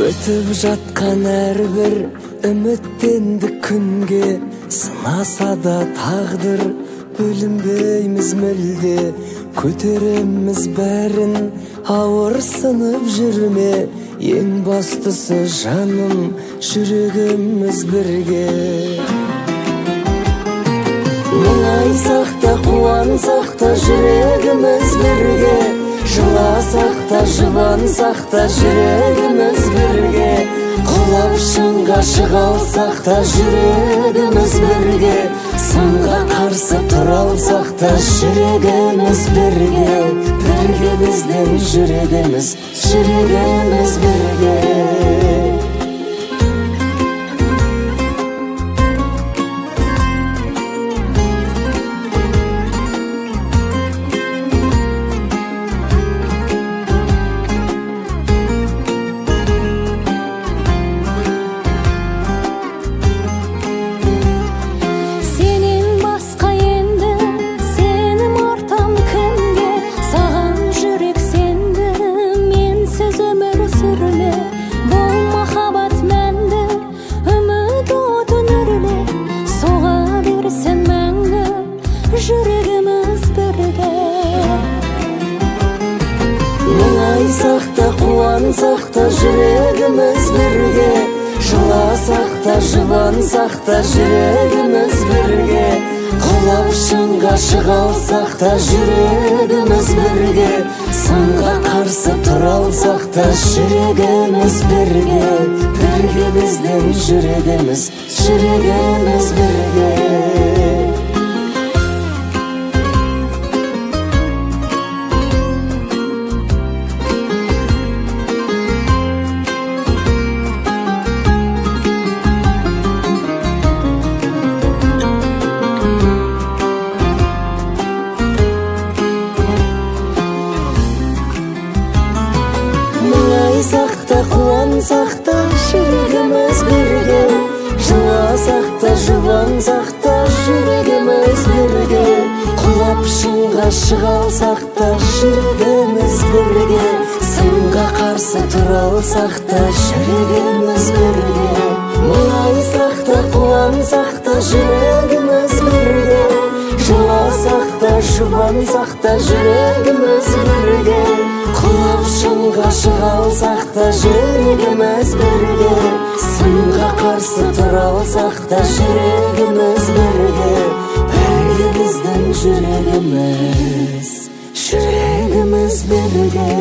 Өтіп жатқан әрбір үміттенді күнге, сынаса да тағдыр бөлінбейміз мүлде. Көтереміз бәрін, ауырсынып жүрме, ең бастысы жаным, жүрегіміз бірге. Мұңайсақ та қуансақ та жүрегіміз бірге, жыласақ та жұбансақ та жүрегіміз бірге, құлап шыңға шыға алсақ та жүрегіміз бірге, сынға қарсы тұра алсақ та жүрегіміз бірге. Бірге біздің жүрегіміз бірге. Жүрегіміз бірге. Мұңайсақ та қуансақ та жүрегіміз бірге, жыласақ та жұбансақ та жүрегіміз бірге, құлап шыңға шыға алсақ та жүрегіміз бірге, сынға қарсы тұра алсақ та жүрегіміз бірге. Бірге біздің жүрегіміз бірге. Мұңайсақ та қуансақ та жүрегіміз бірге, жыласақ та жұбансақ та жүрегіміз бірге, құлап шыңға шыға алсақ та жүрегіміз бірге, сынға қарсы тұра алсақ та жүрегіміз бірге. Мұңайсақ та қуансақ та жүрегіміз бірге, жыласақ та жұбансақ та жүрегіміз бірге, құлап шыңға шыға алсақ та жүрегіміз бірге, сынға қарсы тұра алсақ та жүрегіміз бірге. Бірге біздің жүрегіміз бірге.